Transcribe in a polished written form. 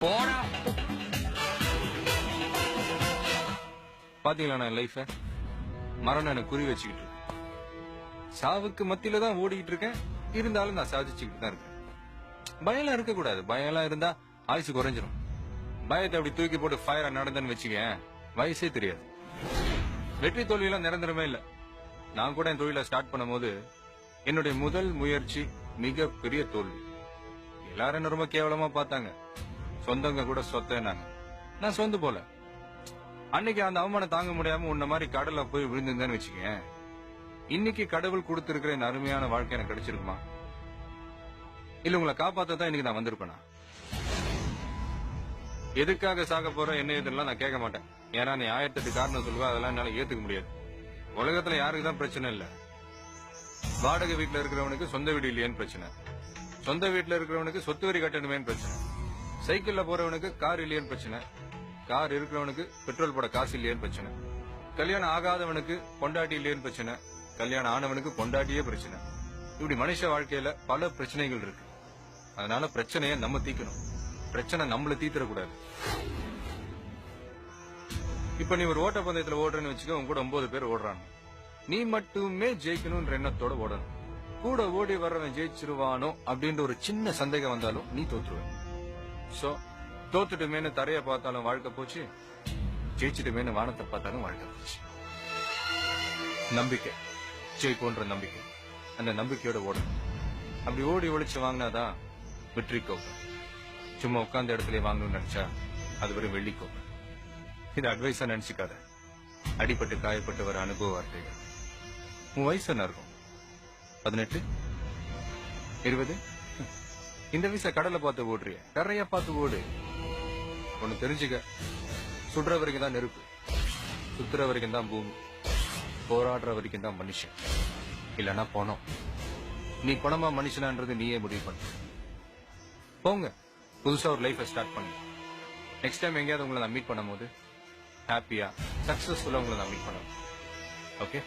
போடா. பாத்தீங்களா நான் லைஃப மரணம் எனக்கு குறி வச்சுக்கிட்டு இருக்கேன். சாவுக்கு மத்தியில தான் ஓடிக்கிட்டு இருக்கேன். இருந்தாலும் நான் சாதிச்சுக்கிட்டு தான் இருக்கேன். பயம்லாம் இருக்க கூடாது. பயம்லாம் இருந்தா ஆயுசு குறைஞ்சிரும். பயத்தை அப்படி தூக்கி போட்டு ஃபயரா நடந்தேன்னு வச்சுக்க வயசே தெரியாது. வெற்றி தோல்வியெல்லாம் நிரந்தரமே இல்ல. நான் கூட என் தொழிலை ஸ்டார்ட் பண்ணும்போது என்னுடைய முதல் முயற்சி மிக பெரிய தோல்வி. எல்லாரும் என்ன ரொம்ப கேவலமா பார்த்தாங்க. சொந்தங்க கூட சொத்தேனாங்க. நான் சொந்து போல. அன்னைக்கு அந்த அவமானம் தாங்க முடியாம உன்ன மாதிரி கடல்ல போய் விழுந்திருந்தேன்னு வச்சுக்க, இன்னைக்கு கடவுள் கொடுத்திருக்கிற இந்த அருமையான வாழ்க்கை எனக்கு கிடைச்சிருக்குமா? இல்ல உங்களை காப்பாத்தான் இன்னைக்கு நான் வந்திருப்பேனா? எதுக்காக சாக போற என்ன இதெல்லாம் நான் கேட்க மாட்டேன். ஏன்னா நீ 1008 காரணம் சொல்லுவா, அதெல்லாம் என்னால ஏத்துக்க முடியாது. உலகத்துல யாருக்கு தான் பிரச்சனை இல்ல. வாடகை வீட்டுல இருக்கிறவனுக்கு சொந்த வீடு இல்லையேன்னு பிரச்சனை, சொந்த வீட்டுல இருக்கிறவனுக்கு சொத்து வரி கட்டணுமேன்னு பிரச்சனை, சைக்கிள்ல போறவனுக்கு கார் இல்லையேன்னு பிரச்சனை, கார் இருக்கிறவனுக்கு பெட்ரோல் போட காசு இல்லையேன்னு பிரச்சனை, கல்யாணம் ஆகாதவனுக்கு பொண்டாட்டி இல்லையேன்னு பிரச்சனை, கல்யாணம் ஆனவனுக்கு பொண்டாட்டியே பிரச்சனை. இப்படி மனுஷ வாழ்க்கையில பல பிரச்சனைகள் இருக்கு. அதனால பிரச்சனைய நம்ம தீக்கணும். பிரச்சனை நம்மள தீர்த்தரக்கூடாது. இப்ப நீ ஒரு ஓட்டப்பந்தயத்துல ஓடுறேன்னு வச்சுக்க, உன் கூட 9 பேர் ஓடுறாங்க. நீ மட்டுமே ஜெயிக்கணும்ன்ற எண்ணத்தோட ஓடணும். கூட ஓடி வர்றவன் ஜெயிச்சிருவானோ அப்படின்ற ஒரு சின்ன சந்தேகம் வந்தாலும் நீ தோத்துருவ. சோ தோத்துட்டுமேனு தரைய பார்த்தாலும் வாழ்க்கை போச்சு, ஜெயிச்சுட்டுமேனு வானத்தை பார்த்தாலும் வாழ்க்கை போச்சு. நம்பிக்கை ஜெயிப்போன்ற நம்பிக்கை, அந்த நம்பிக்கையோட ஓடணும். அப்படி ஓடி ஒழிச்சு வாங்கினாதான் வெற்றி கோப்பை. சும்மா உட்கார்ந்த இடத்துல வாங்கணும்னு நினைச்சா அது வெறும் வெள்ளி கோப்பை. இது அட்வைஸா நினைச்சுக்காத. அடிபட்டு காயப்பட்டு வர அனுபவ வார்த்தைகள். உன் வயசு என்ன இருக்கும்? 18, 20? இந்த வயசை கடலை பார்த்து ஓடுறிய, கரையா பார்த்து ஓடு. ஒண்ணு தெரிஞ்சுக்க, சுடுற வரைக்கும் தான் நெருப்பு, சுத்துற வரைக்கும் தான் பூமி, போராடுற வரைக்கும் தான் மனுஷன். இல்லன்னா பணம். நீ பணமா மனுஷனான்றது நீயே முடிவு பண்ண. போங்க, புதுசா ஒரு லைஃபை ஸ்டார்ட் பண்ணுங்க. நெக்ஸ்ட் டைம் எங்கேயாவது உங்களை நான் மீட் பண்ணும் போது ஹாப்பியா சக்சஸ்ஃபுல்லா உங்களை நான் மீட் பண்ணுவேன். ஓகே?